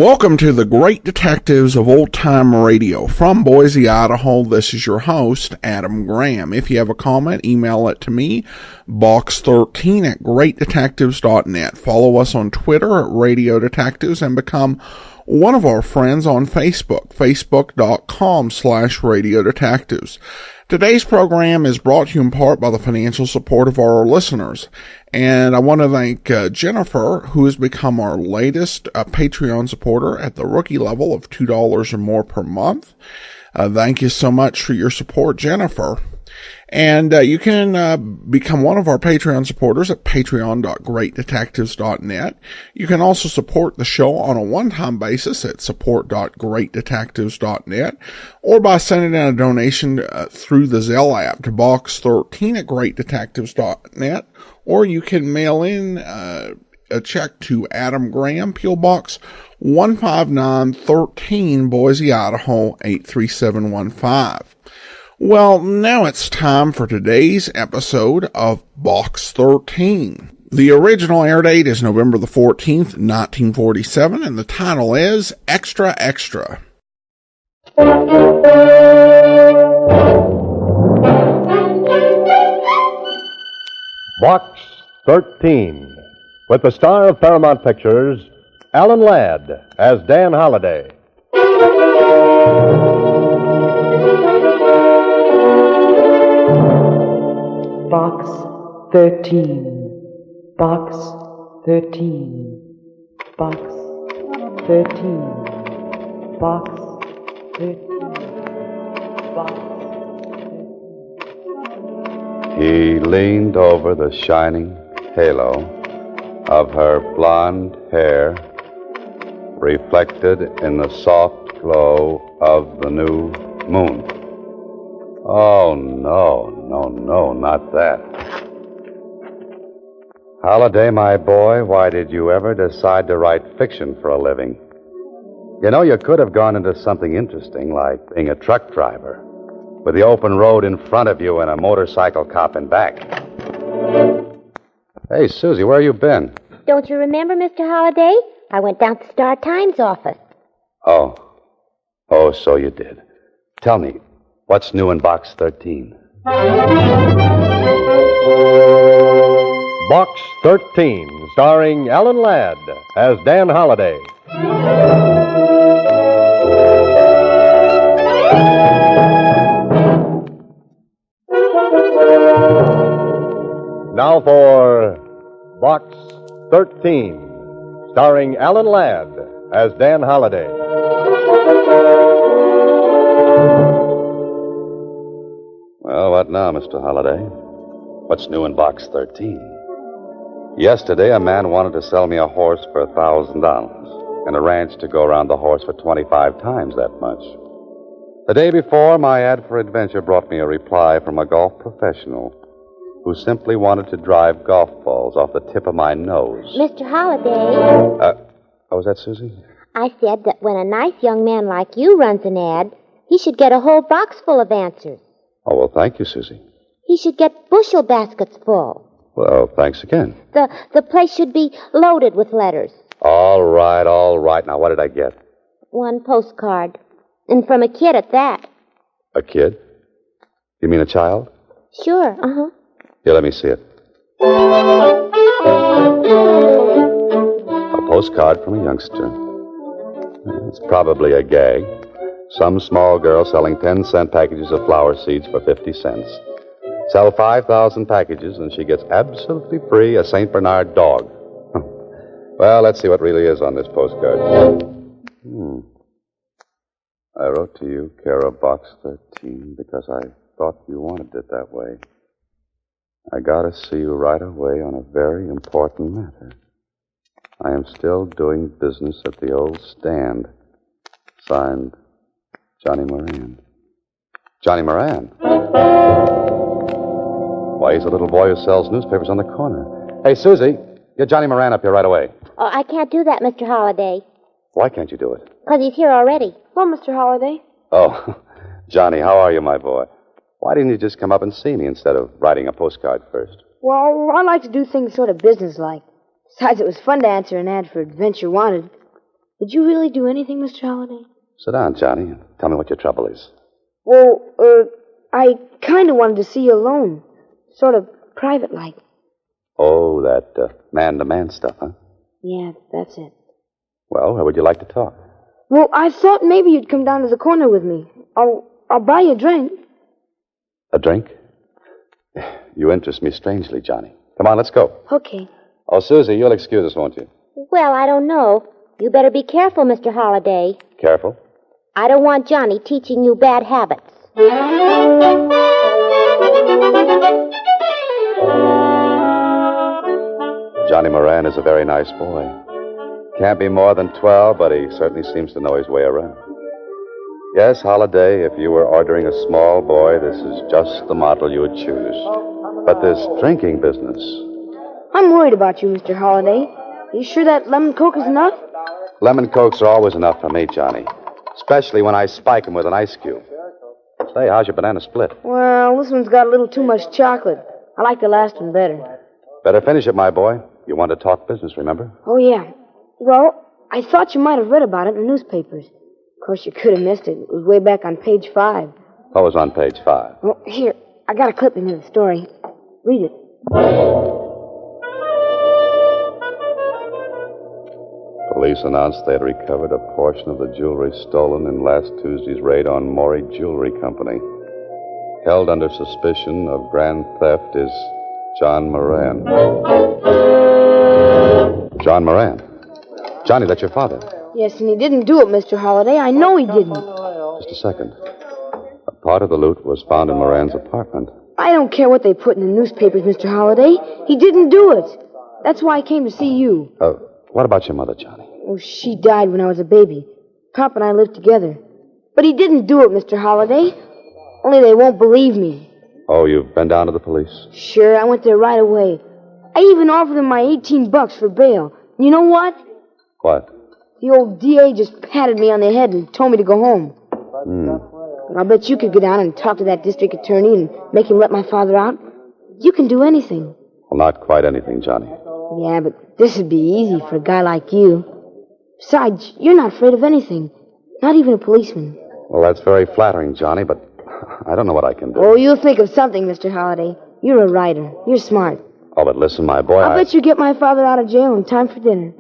Welcome to the Great Detectives of Old Time Radio. From Boise, Idaho, this is your host, Adam Graham. If you have a comment, email it to me, box13@greatdetectives.net. Follow us on Twitter at Radio Detectives and become one of our friends on Facebook, facebook.com/Radio Detectives. Today's program is brought to you in part by the financial support of our listeners. And I want to thank Jennifer, who has become our latest Patreon supporter at the rookie level of $2 or more per month. Thank you so much for your support, Jennifer. And you can become one of our Patreon supporters at patreon.greatdetectives.net. You can also support the show on a one-time basis at support.greatdetectives.net or by sending in a donation through the Zelle app to box13@greatdetectives.net, or you can mail in a check to Adam Graham, P.O. Box 15913, Boise, Idaho 83715. Well, now it's time for today's episode of Box 13. The original air date is November the 14th, 1947, and the title is Extra Extra. Box 13, with the star of Paramount Pictures, Alan Ladd, as Dan Holliday. Box 13, Box 13, Box 13, Box 13, Box 13. He leaned over the shining halo of her blonde hair, reflected in the soft glow of the new moon. Oh, no, not that. Holliday, my boy, why did you ever decide to write fiction for a living? You know, you could have gone into something interesting, like being a truck driver, with the open road in front of you and a motorcycle cop in back. Hey, Susie, where you been? Don't you remember, Mr. Holliday? I went down to Star Times office. Oh, so you did. Tell me, what's new in Box 13? Box 13, starring Alan Ladd as Dan Holliday. Now for Box 13, starring Alan Ladd as Dan Holliday. Well, what now, Mr. Holliday? What's new in Box 13? Yesterday, a man wanted to sell me a horse for $1,000 and a ranch to go around the horse for 25 times that much. The day before, my ad for adventure brought me a reply from a golf professional who simply wanted to drive golf balls off the tip of my nose. Mr. Holliday. Was that Susie? I said that when a nice young man like you runs an ad, he should get a whole box full of answers. Oh, well, thank you, Susie. He should get bushel baskets full. Well, thanks again. The place should be loaded with letters. All right. Now, what did I get? One postcard. And from a kid at that. A kid? You mean a child? Sure, Here, let me see it. A postcard from a youngster. It's probably a gag. Some small girl selling 10-cent packages of flower seeds for 50 cents. Sell 5,000 packages, and she gets absolutely free a St. Bernard dog. Well, let's see what really is on this postcard. I wrote to you, care of Box 13, because I thought you wanted it that way. I gotta see you right away on a very important matter. I am still doing business at the old stand. Signed, Johnny Moran. Johnny Moran? Why, he's a little boy who sells newspapers on the corner. Hey, Susie, get Johnny Moran up here right away. Oh, I can't do that, Mr. Holliday. Why can't you do it? Because he's here already. Well, Mr. Holliday. Oh, Johnny, how are you, my boy? Why didn't you just come up and see me instead of writing a postcard first? Well, I like to do things sort of businesslike. Besides, it was fun to answer an ad for Adventure Wanted. Did you really do anything, Mr. Holliday? Sit down, Johnny, and tell me what your trouble is. Well, I kind of wanted to see you alone. Sort of private-like. Oh, that man-to-man stuff, huh? Yeah, that's it. Well, where would you like to talk? Well, I thought maybe you'd come down to the corner with me. I'll buy you a drink. A drink? You interest me strangely, Johnny. Come on, let's go. Okay. Oh, Susie, you'll excuse us, won't you? Well, I don't know. You better be careful, Mr. Holliday. Careful. I don't want Johnny teaching you bad habits. Johnny Moran is a very nice boy. Can't be more than 12, but he certainly seems to know his way around. Yes, Holliday, if you were ordering a small boy, this is just the model you would choose. But this drinking business... I'm worried about you, Mr. Holliday. You sure that lemon Coke is enough? Lemon Cokes are always enough for me, Johnny. Especially when I spike them with an ice cube. Say, how's your banana split? Well, this one's got a little too much chocolate. I like the last one better. Better finish it, my boy. You want to talk business, remember? Oh, yeah. Well, I thought you might have read about it in the newspapers. Of course, you could have missed it. It was way back on page 5. What was on page 5? Well, here, I got a clipping of the story. Read it. Police announced they had recovered a portion of the jewelry stolen in last Tuesday's raid on Maury Jewelry Company. Held under suspicion of grand theft is John Moran. John Moran? Johnny, that's your father. Yes, and he didn't do it, Mr. Holliday. I know he didn't. Just a second. A part of the loot was found in Moran's apartment. I don't care what they put in the newspapers, Mr. Holliday. He didn't do it. That's why I came to see you. What about your mother, Johnny? Oh, she died when I was a baby. Pop and I lived together. But he didn't do it, Mr. Holliday. Only they won't believe me. Oh, you've been down to the police? Sure, I went there right away. I even offered him my $18 for bail. You know what? What? The old DA just patted me on the head and told me to go home. But I'll bet you could go down and talk to that district attorney and make him let my father out. You can do anything. Well, not quite anything, Johnny. Yeah, but this would be easy for a guy like you. Besides, you're not afraid of anything. Not even a policeman. Well, that's very flattering, Johnny, but I don't know what I can do. Oh, you'll think of something, Mr. Holliday. You're a writer. You're smart. Oh, but listen, my boy, I'll bet you get my father out of jail in time for dinner.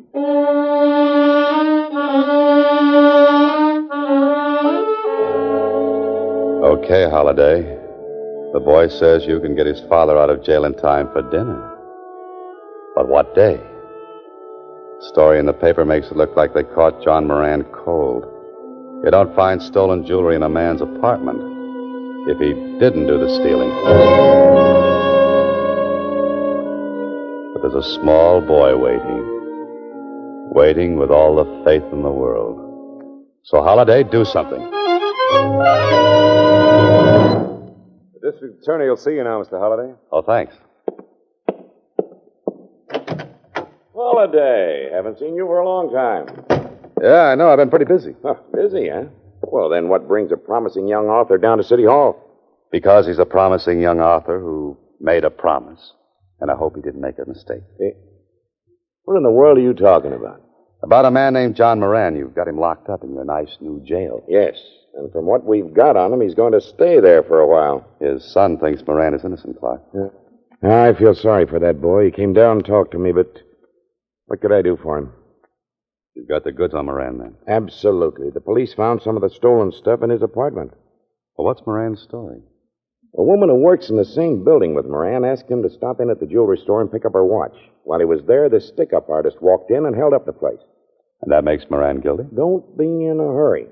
Okay, Holliday. The boy says you can get his father out of jail in time for dinner. But what day? The story in the paper makes it look like they caught John Moran cold. You don't find stolen jewelry in a man's apartment if he didn't do the stealing. But there's a small boy waiting with all the faith in the world. So, Holliday, do something. The district attorney will see you now, Mr. Holliday. Oh, thanks. Holliday, haven't seen you for a long time. Yeah, I know. I've been pretty busy. Huh, busy, huh? Well, then what brings a promising young author down to City Hall? Because he's a promising young author who made a promise. And I hope he didn't make a mistake. What in the world are you talking about? About a man named John Moran. You've got him locked up in your nice new jail. Yes, and from what we've got on him, he's going to stay there for a while. His son thinks Moran is innocent, Clark. I feel sorry for that boy. He came down and talked to me, but what could I do for him? You've got the goods on Moran, then? Absolutely. The police found some of the stolen stuff in his apartment. Well, what's Moran's story? A woman who works in the same building with Moran asked him to stop in at the jewelry store and pick up her watch. While he was there, the stick-up artist walked in and held up the place. And that makes Moran guilty? Don't be in a hurry.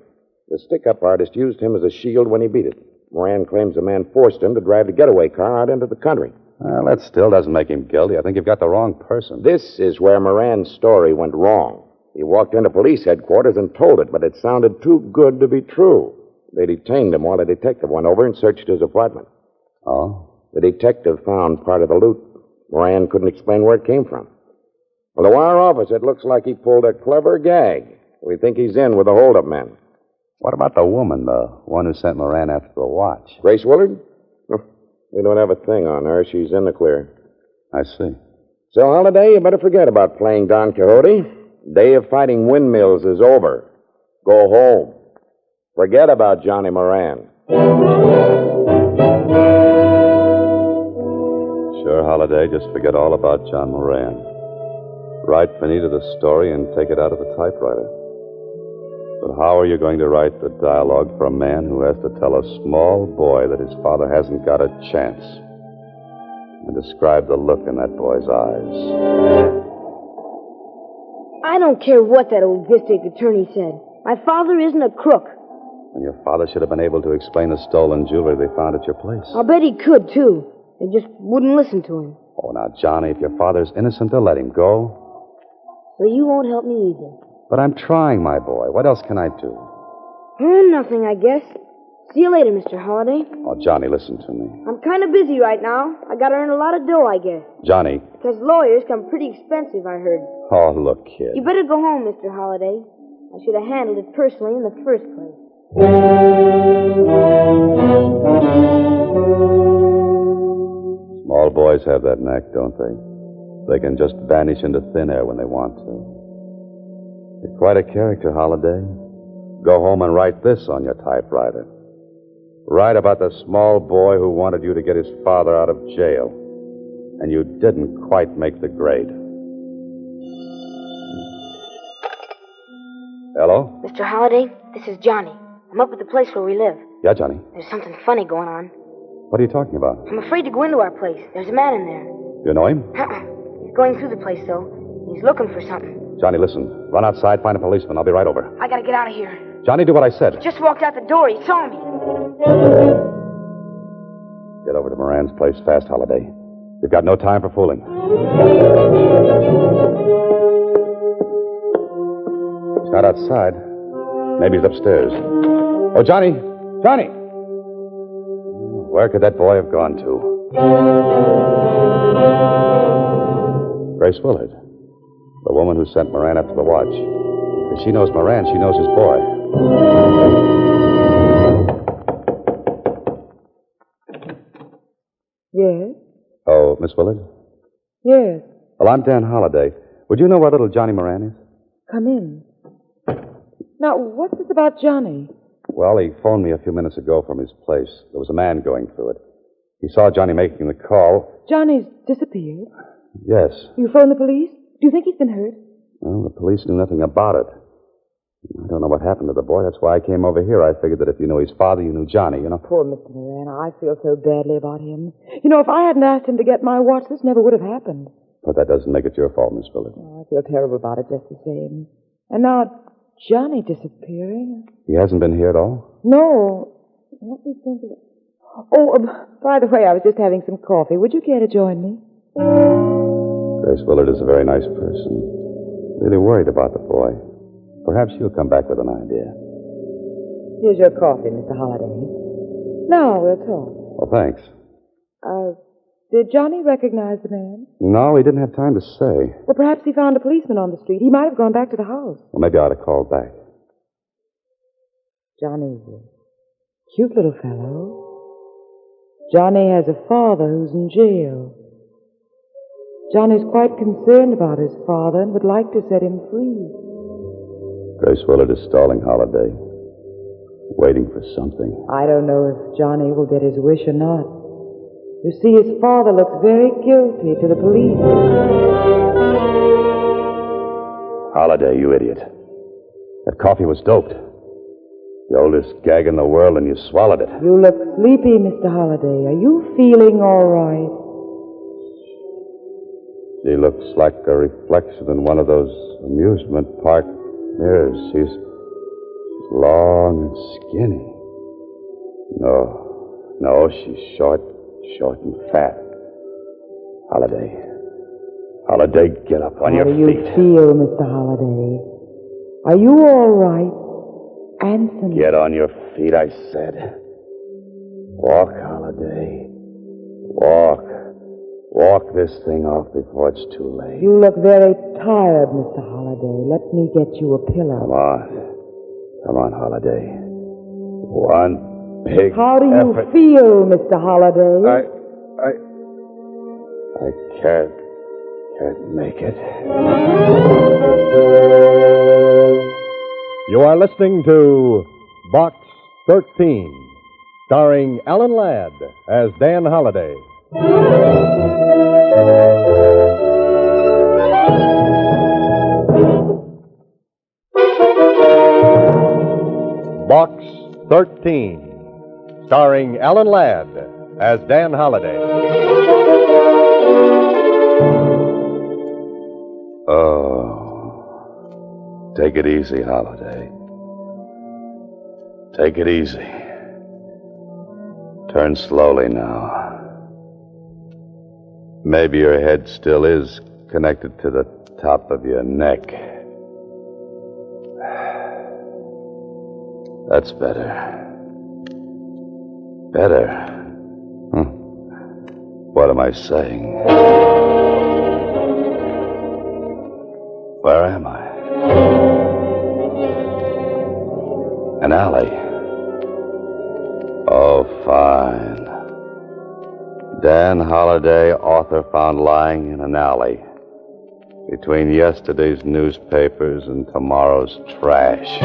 The stick-up artist used him as a shield when he beat it. Moran claims the man forced him to drive the getaway car out into the country. Well, that still doesn't make him guilty. I think you've got the wrong person. This is where Moran's story went wrong. He walked into police headquarters and told it, but it sounded too good to be true. They detained him while a detective went over and searched his apartment. Oh? The detective found part of the loot. Moran couldn't explain where it came from. Well, to our office, it looks like he pulled a clever gag. We think he's in with the hold-up men. What about the woman, the one who sent Moran after the watch? Grace Willard? We don't have a thing on her. She's in the clear. I see. So, Holliday, you better forget about playing Don Quixote. Day of fighting windmills is over. Go home. Forget about Johnny Moran. Sure, Holiday, just forget all about John Moran. Write Finita the story and take it out of the typewriter. But how are you going to write the dialogue for a man who has to tell a small boy that his father hasn't got a chance? And describe the look in that boy's eyes. I don't care what that old district attorney said. My father isn't a crook. And your father should have been able to explain the stolen jewelry they found at your place. I'll bet he could, too. They just wouldn't listen to him. Oh, now, Johnny, if your father's innocent, they'll let him go. Well, you won't help me either. But I'm trying, my boy. What else can I do? Oh, nothing, I guess. See you later, Mr. Holliday. Oh, Johnny, listen to me. I'm kind of busy right now. I gotta earn a lot of dough, I guess. Johnny. Because lawyers come pretty expensive, I heard. Oh, look, kid. You better go home, Mr. Holliday. I should have handled it personally in the first place. Small boys have that knack, don't they? They can just vanish into thin air when they want to. You're quite a character, Holiday. Go home and write this on your typewriter. Write about the small boy who wanted you to get his father out of jail. And you didn't quite make the grade. Hello? Mr. Holliday, this is Johnny. I'm up at the place where we live. Yeah, Johnny. There's something funny going on. What are you talking about? I'm afraid to go into our place. There's a man in there. You know him? He's going through the place, though. He's looking for something. Johnny, listen. Run outside, find a policeman. I'll be right over. I gotta get out of here. Johnny, do what I said. Just walked out the door. He saw me. Get over to Moran's place fast, Holiday. You've got no time for fooling. He's not outside. Maybe he's upstairs. Oh, Johnny! Johnny! Where could that boy have gone to? Grace Willard, the woman who sent Moran up to the watch. If she knows Moran, she knows his boy. Yes? Oh, Miss Willard? Yes. Well, I'm Dan Holliday. Would you know where little Johnny Moran is? Come in. Now, what's this about Johnny? Well, he phoned me a few minutes ago from his place. There was a man going through it. He saw Johnny making the call. Johnny's disappeared. Yes. You phoned the police? Do you think he's been hurt? Well, the police knew nothing about it. I don't know what happened to the boy. That's why I came over here. I figured that if you knew his father, you knew Johnny, you know. Poor Mr. Moran. I feel so badly about him. You know, if I hadn't asked him to get my watch, this never would have happened. But that doesn't make it your fault, Miss Willard. Oh, I feel terrible about it just the same. And now, Johnny disappearing. He hasn't been here at all? No. Let me think of it. Oh, by the way, I was just having some coffee. Would you care to join me? Grace Willard is a very nice person. Really worried about the boy. Perhaps she'll come back with an idea. Here's your coffee, Mr. Holliday. Now we'll talk. Well, thanks. Did Johnny recognize the man? No, he didn't have time to say. Well, perhaps he found a policeman on the street. He might have gone back to the house. Well, maybe I ought to call back. Johnny's a cute little fellow. Johnny has a father who's in jail. Johnny's quite concerned about his father and would like to set him free. Grace Willard is stalling Holiday. Waiting for something. I don't know if Johnny will get his wish or not. You see, his father looks very guilty to the police. Holiday, you idiot. That coffee was doped. The oldest gag in the world, and you swallowed it. You look sleepy, Mr. Holliday. Are you feeling all right? She looks like a reflection in one of those amusement park mirrors. She's long and skinny. No, she's short and fat. Holiday, get up on your feet. How do you feel, Mr. Holliday? Are you all right? Answer me. Get on your feet, I said. Walk, Holiday. Walk this thing off before it's too late. You look very tired, Mr. Holliday. Let me get you a pillow. Come on, Holiday. One big How do you effort. feel, Mr. Holliday? I Can't make it. You are listening to Box 13, starring Alan Ladd as Dan Holliday. Box 13, starring Alan Ladd as Dan Holliday. Oh, take it easy, Holliday. Take it easy. Turn slowly now. Maybe your head still is connected to the top of your neck. That's better. Better. What am I saying? Where am I? An alley. Oh, fine. Dan Holliday, author, found lying in an alley between yesterday's newspapers and tomorrow's trash.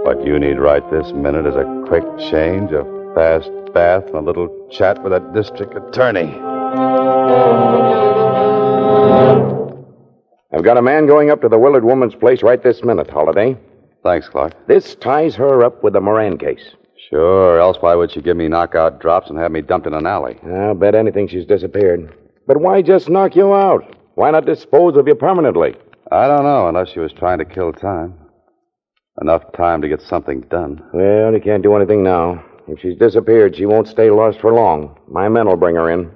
What you need right this minute is a quick change, a fast bath, and a little chat with a district attorney. I've got a man going up to the Willard woman's place right this minute, Holliday. Thanks, Clark. This ties her up with the Moran case. Sure, else why would she give me knockout drops and have me dumped in an alley? I'll bet anything she's disappeared. But why just knock you out? Why not dispose of you permanently? I don't know, unless she was trying to kill time. Enough time to get something done. Well, you can't do anything now. If she's disappeared, she won't stay lost for long. My men will bring her in.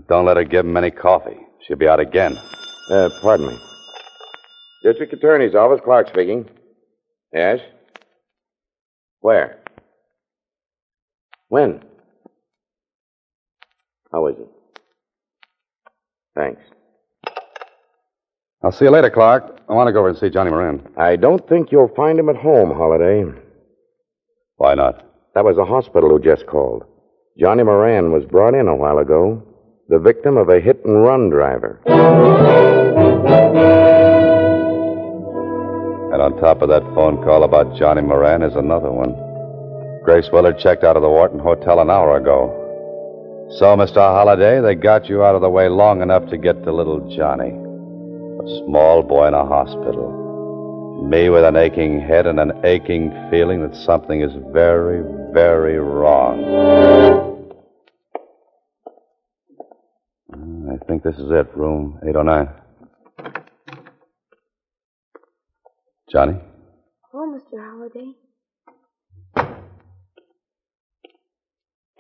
Don't let her give him any coffee. She'll be out again. Pardon me. District Attorney's Office, Clark speaking. Yes? Where? When? How is it? Thanks. I'll see you later, Clark. I want to go over and see Johnny Moran. I don't think you'll find him at home, Holliday. Why not? That was the hospital who just called. Johnny Moran was brought in a while ago, the victim of a hit-and-run driver. And on top of that phone call about Johnny Moran is another one. Grace Willard checked out of the Wharton Hotel an hour ago. So, Mr. Holliday, they got you out of the way long enough to get to little Johnny. A small boy in a hospital. Me with an aching head and an aching feeling that something is very, very wrong. I think this is it, room 809. Johnny? Oh, Mr. Holliday.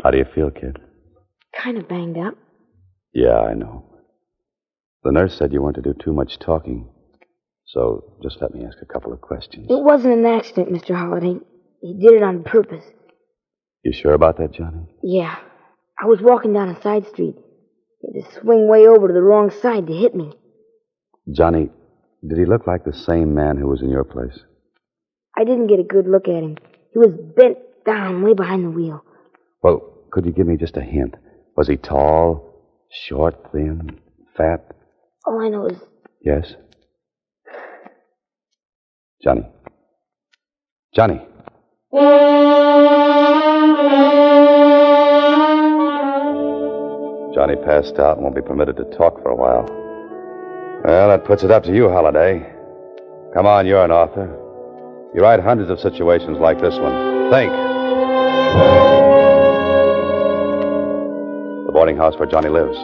How do you feel, kid? Kind of banged up. Yeah, I know. The nurse said you weren't to do too much talking. So just let me ask a couple of questions. It wasn't an accident, Mr. Holliday. He did it on purpose. You sure about that, Johnny? Yeah. I was walking down a side street. He had to swing way over to the wrong side to hit me. Johnny, did he look like the same man who was in your place? I didn't get a good look at him. He was bent down way behind the wheel. Well, could you give me just a hint? Was he tall, short, thin, fat? All I know is... Yes? Johnny. Johnny. Johnny passed out and won't be permitted to talk for a while. Well, that puts it up to you, Holliday. Come on, you're an author. You write hundreds of situations like this one. Think. The boarding house where Johnny lives.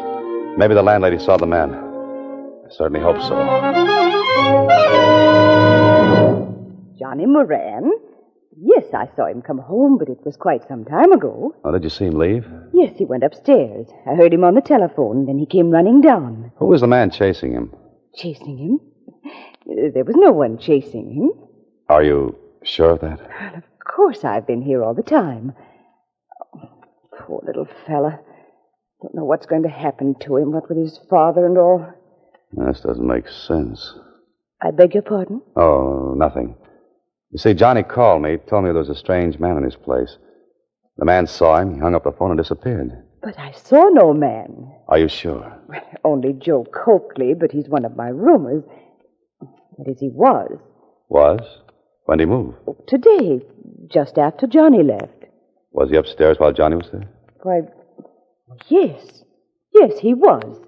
Maybe the landlady saw the man. I certainly hope so. Johnny Moran? Yes, I saw him come home, but it was quite some time ago. Oh, did you see him leave? Yes, he went upstairs. I heard him on the telephone, then he came running down. Who was the man chasing him? Chasing him? There was no one chasing him. Are you sure of that? Well, of course I've been here all the time. Oh, poor little fella. Don't know what's going to happen to him, what with his father and all. This doesn't make sense. I beg your pardon? Oh, nothing. You see, Johnny called me, told me there was a strange man in his place. The man saw him, he hung up the phone and disappeared. But I saw no man. Are you sure? Only Joe Coakley, but he's one of my roomers. That is, he was. Was? When did he move? Today, just after Johnny left. Was he upstairs while Johnny was there? Why, yes. Yes, he was.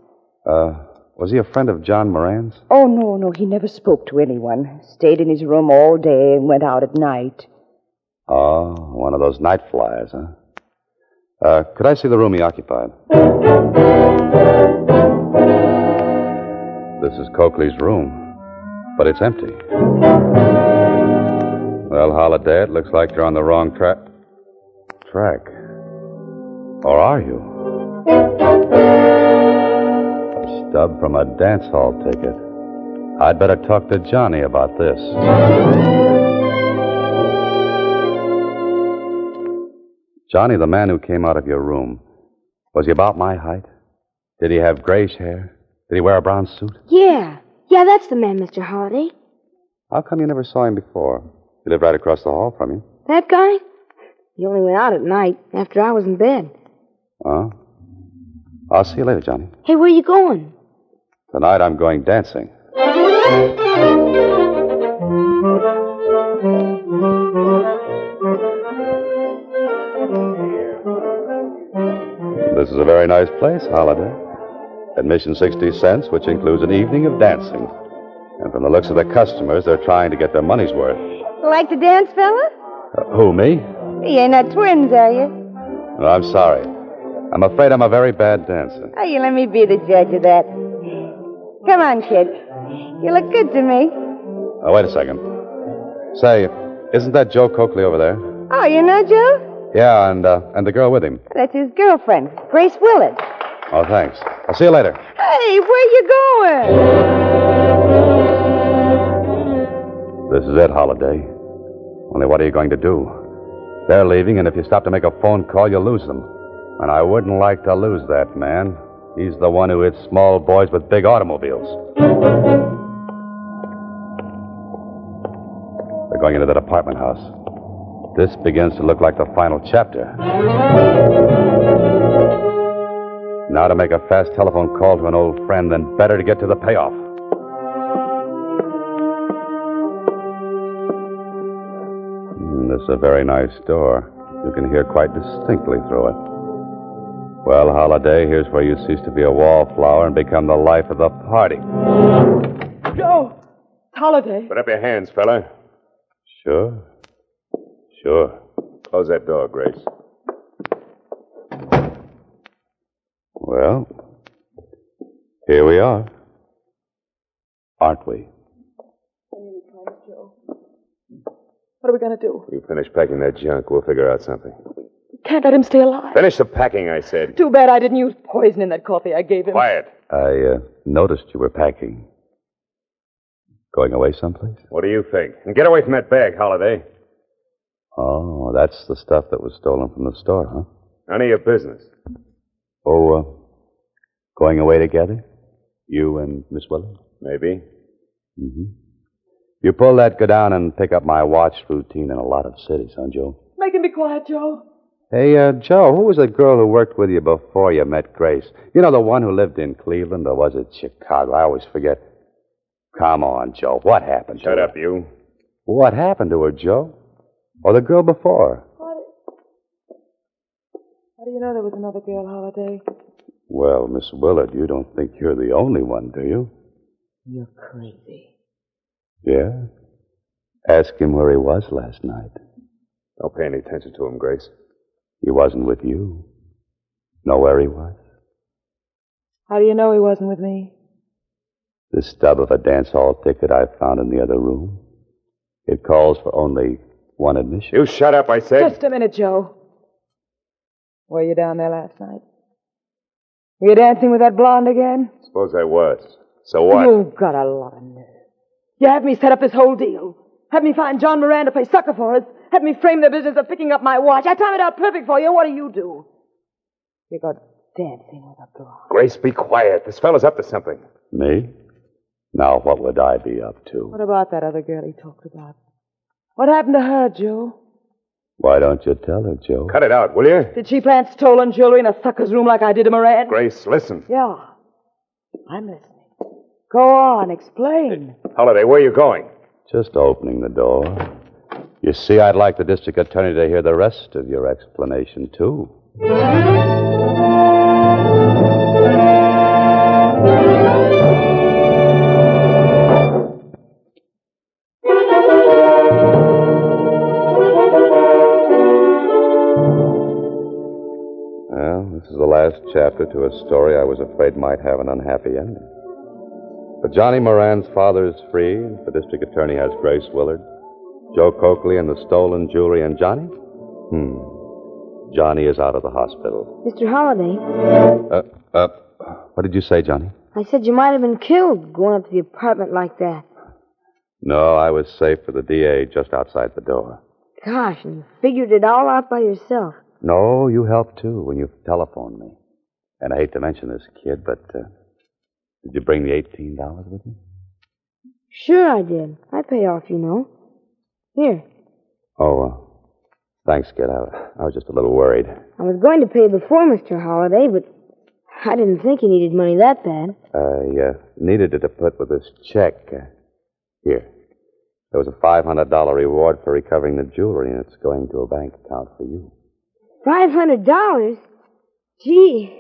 Was he a friend of John Moran's? Oh, no, he never spoke to anyone. Stayed in his room all day and went out at night. Oh, one of those night flyers, huh? Could I see the room he occupied? This is Coakley's room, but it's empty. Well, Holiday, it looks like you're on the wrong track. Or are you? A stub from a dance hall ticket. I'd better talk to Johnny about this. Johnny, the man who came out of your room, was he about my height? Did he have grayish hair? Did he wear a brown suit? Yeah, that's the man, Mr. Holliday. How come you never saw him before? He lived right across the hall from you. That guy? He only went out at night after I was in bed. Oh? I'll see you later, Johnny. Hey, where you going? Tonight I'm going dancing. This is a very nice place, Holiday. Admission 60 cents, which includes an evening of dancing. And from the looks of the customers, they're trying to get their money's worth. Like to dance, fella? Who, me? You ain't not twins, are you? No, I'm sorry. I'm afraid I'm a very bad dancer. Oh, you let me be the judge of that. Come on, kid. You look good to me. Oh, wait a second. Say, isn't that Joe Coakley over there? Oh, you know Joe? Yeah, and the girl with him. That's his girlfriend, Grace Willard. Oh, thanks. I'll see you later. Hey, where you going? This is it, Holiday. Only what are you going to do? They're leaving, and if you stop to make a phone call, you'll lose them. And I wouldn't like to lose that man. He's the one who hits small boys with big automobiles. They're going into that apartment house. This begins to look like the final chapter. Now to make a fast telephone call to an old friend, then better to get to the payoff. This is a very nice door. You can hear quite distinctly through it. Well, Holiday, here's where you cease to be a wallflower and become the life of the party. Joe! Holiday. Put up your hands, fella. Sure. Close that door, Grace. Well, here we are. Aren't we? What are we going to do? You finish packing that junk, we'll figure out something. Can't let him stay alive. Finish the packing, I said. Too bad I didn't use poison in that coffee I gave him. Quiet. I noticed you were packing. Going away someplace? What do you think? And get away from that bag, Holiday. Oh, that's the stuff that was stolen from the store, huh? None of your business. Oh, going away together? You and Miss Willard? Maybe. Mm-hmm. You pull that go down and pick up my watch routine in a lot of cities, huh, Joe? Make him be quiet, Joe. Hey, Joe, who was the girl who worked with you before you met Grace? You know, the one who lived in Cleveland, or was it Chicago? I always forget. Come on, Joe. What happened to her? Shut up, you. What happened to her, Joe? Or the girl before? How do you know there was another girl, Holiday? Well, Miss Willard, you don't think you're the only one, do you? You're crazy. Yeah? Ask him where he was last night. Don't pay any attention to him, Grace. He wasn't with you. Know where he was? How do you know he wasn't with me? The stub of a dance hall ticket I found in the other room. It calls for only one admission. You shut up, I said. Just a minute, Joe. Were you down there last night? Were you dancing with that blonde again? Suppose I was. So what? You've got a lot of nerve. You had me set up this whole deal. Had me find John Moran to play sucker for us. Had me frame the business of picking up my watch. I timed it out perfect for you. What do? You got dancing with a blonde. Grace, be quiet. This fellow's up to something. Me? Now, what would I be up to? What about that other girl he talked about? What happened to her, Joe? Why don't you tell her, Joe? Cut it out, will you? Did she plant stolen jewelry in a sucker's room like I did to Moran? Grace, listen. Yeah. I'm listening. Go on, explain. Holiday, where are you going? Just opening the door. You see, I'd like the district attorney to hear the rest of your explanation, too. Well, this is the last chapter to a story I was afraid might have an unhappy ending. But Johnny Moran's father is free. The district attorney has Grace Willard, Joe Coakley and the stolen jewelry, and Johnny? Johnny is out of the hospital. Mr. Holliday, What did you say, Johnny? I said you might have been killed going up to the apartment like that. No, I was safe for the DA just outside the door. Gosh, and you figured it all out by yourself. No, you helped, too, when you telephoned me. And I hate to mention this, kid, but did you bring the $18 with you? Sure I did. I pay off, you know. Here. Oh, thanks, kid. I was just a little worried. I was going to pay before, Mr. Holliday, but I didn't think you needed money that bad. I needed it to put with this check. Here. There was a $500 reward for recovering the jewelry, and it's going to a bank account for you. $500? Gee,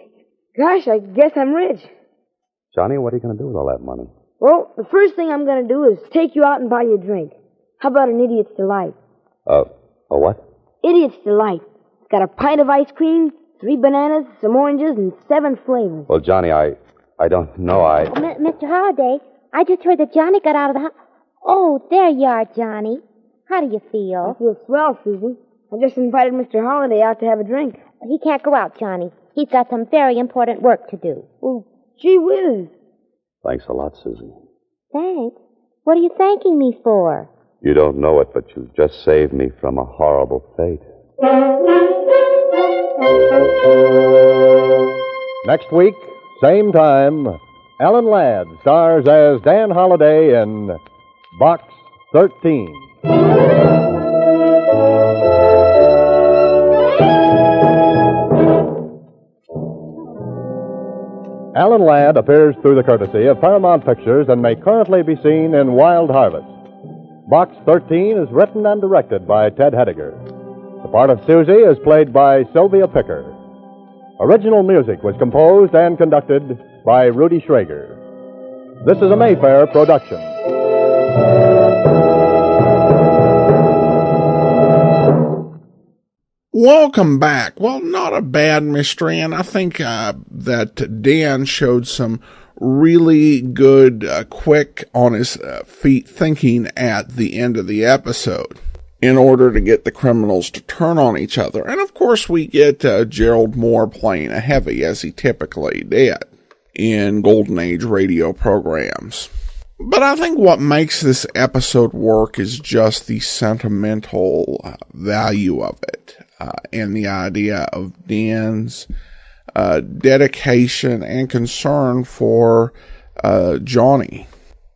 gosh, I guess I'm rich. Johnny, what are you going to do with all that money? Well, the first thing I'm going to do is take you out and buy you a drink. How about an Idiot's Delight? A what? Idiot's Delight. It's got a pint of ice cream, 3 bananas, some oranges, and 7 flavors. Well, Johnny, I don't know. Mr. Holliday, I just heard that Johnny got out of the house. Oh, there you are, Johnny. How do you I feel? feel swell, Susan. I just invited Mr. Holliday out to have a drink. He can't go out, Johnny. He's got some very important work to do. Well, gee whiz. Thanks a lot, Susie. Thanks? What are you thanking me for? You don't know it, but you've just saved me from a horrible fate. Next week, same time, Alan Ladd stars as Dan Holliday in Box 13. Alan Ladd appears through the courtesy of Paramount Pictures and may currently be seen in Wild Harvest. Box 13 is written and directed by Ted Hediger. The part of Susie is played by Sylvia Picker. Original music was composed and conducted by Rudy Schrager. This is a Mayfair production. Welcome back. Well, not a bad mystery, and I think that Dan showed some really good, quick, on his feet thinking at the end of the episode in order to get the criminals to turn on each other. And of course, we get Gerald Moore playing a heavy, as he typically did in Golden Age radio programs. But I think what makes this episode work is just the sentimental value of it. And the idea of Dan's dedication and concern for Johnny.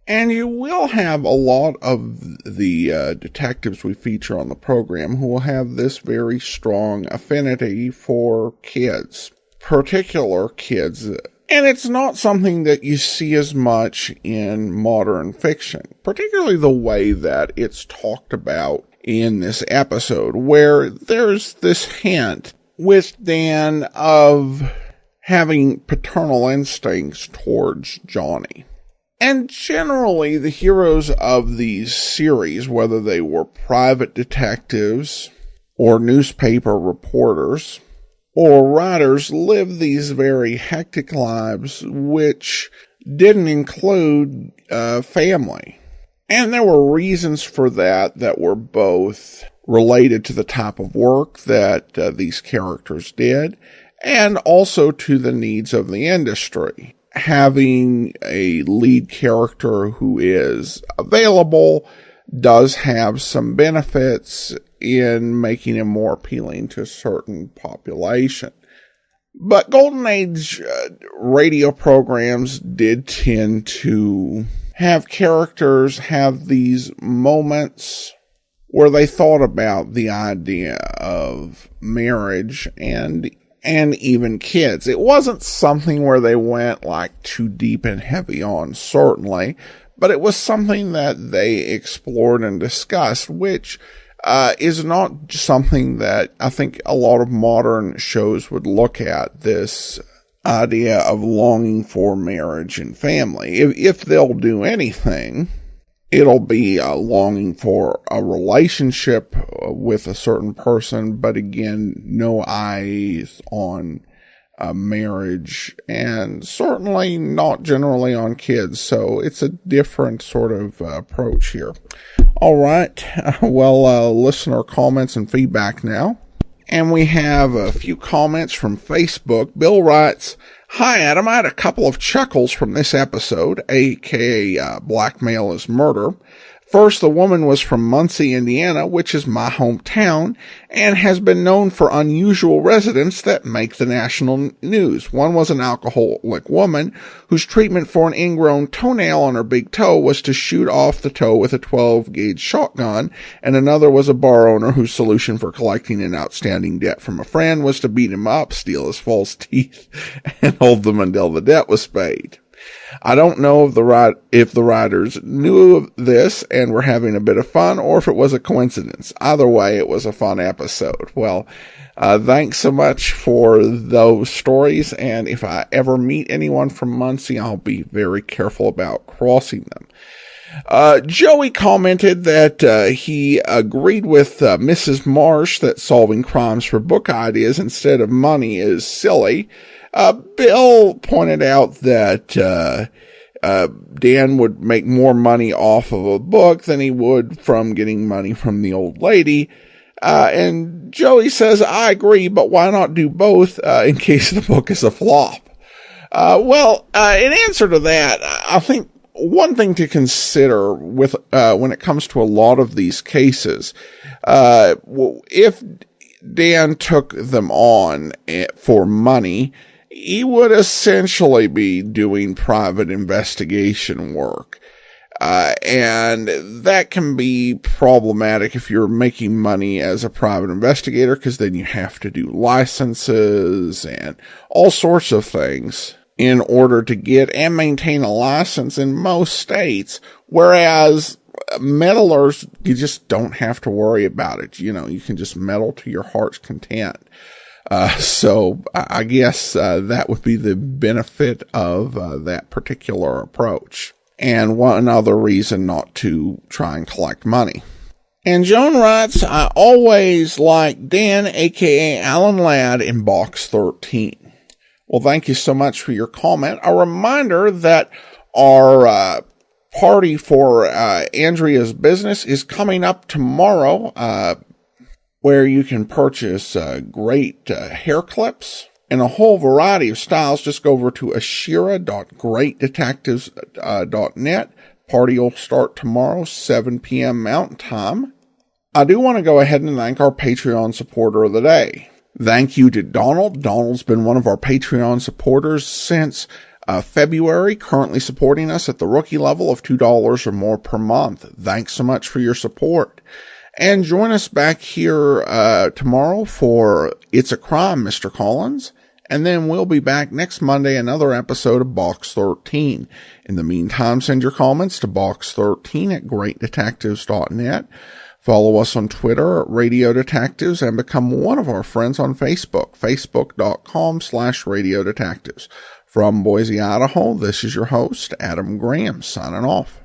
And you will have a lot of the detectives we feature on the program who will have this very strong affinity for kids, particular kids. And it's not something that you see as much in modern fiction, particularly the way that it's talked about in this episode, where there's this hint with Dan of having paternal instincts towards Johnny. And generally, the heroes of these series, whether they were private detectives or newspaper reporters or writers, lived these very hectic lives which didn't include family. And there were reasons for that were both related to the type of work that these characters did, and also to the needs of the industry. Having a lead character who is available does have some benefits in making him more appealing to a certain population. But Golden Age radio programs did tend to have characters have these moments where they thought about the idea of marriage and even kids. It wasn't something where they went like too deep and heavy on, certainly, but it was something that they explored and discussed, which is not something that I think a lot of modern shows would look at, this idea of longing for marriage and family. If they'll do anything, it'll be a longing for a relationship with a certain person, but again, no eyes on marriage, and certainly not generally on kids. So it's a different sort of approach here. All right. Well, listener comments and feedback now. And we have a few comments from Facebook. Bill writes, "Hi, Adam. I had a couple of chuckles from this episode, aka Blackmail is Murder. First, the woman was from Muncie, Indiana, which is my hometown, and has been known for unusual residents that make the national news. One was an alcoholic woman whose treatment for an ingrown toenail on her big toe was to shoot off the toe with a 12-gauge shotgun, and another was a bar owner whose solution for collecting an outstanding debt from a friend was to beat him up, steal his false teeth, and hold them until the debt was paid. I don't know if the writers knew of this and were having a bit of fun, or if it was a coincidence. Either way, it was a fun episode." Well, thanks so much for those stories, and if I ever meet anyone from Muncie, I'll be very careful about crossing them. Joey commented that he agreed with Mrs. Marsh that solving crimes for book ideas instead of money is silly. Bill pointed out that Dan would make more money off of a book than he would from getting money from the old lady. And Joey says, "I agree, but why not do both in case the book is a flop?" Well, in answer to that, I think one thing to consider with when it comes to a lot of these cases, if Dan took them on for money, he would essentially be doing private investigation work. And that can be problematic if you're making money as a private investigator, because then you have to do licenses and all sorts of things in order to get and maintain a license in most states. Whereas meddlers, you just don't have to worry about it. You know, you can just meddle to your heart's content. So I guess that would be the benefit of that particular approach. And one other reason not to try and collect money. And Joan writes, "I always like Dan, aka Alan Ladd, in Box 13. Well, thank you so much for your comment. A reminder that our party for Andrea's business is coming up tomorrow, where you can purchase great hair clips in a whole variety of styles. Just go over to ashira.greatdetectives.net. Party will start tomorrow, 7 p.m. Mountain Time. I do want to go ahead and thank our Patreon supporter of the day. Thank you to Donald. Donald's been one of our Patreon supporters since February, currently supporting us at the rookie level of $2 or more per month. Thanks so much for your support. And join us back here tomorrow for It's a Crime, Mr. Collins. And then we'll be back next Monday, another episode of Box 13. In the meantime, send your comments to box13@greatdetectives.net. Follow us on Twitter at Radio Detectives and become one of our friends on Facebook, facebook.com/Radio Detectives. From Boise, Idaho, this is your host, Adam Graham, signing off.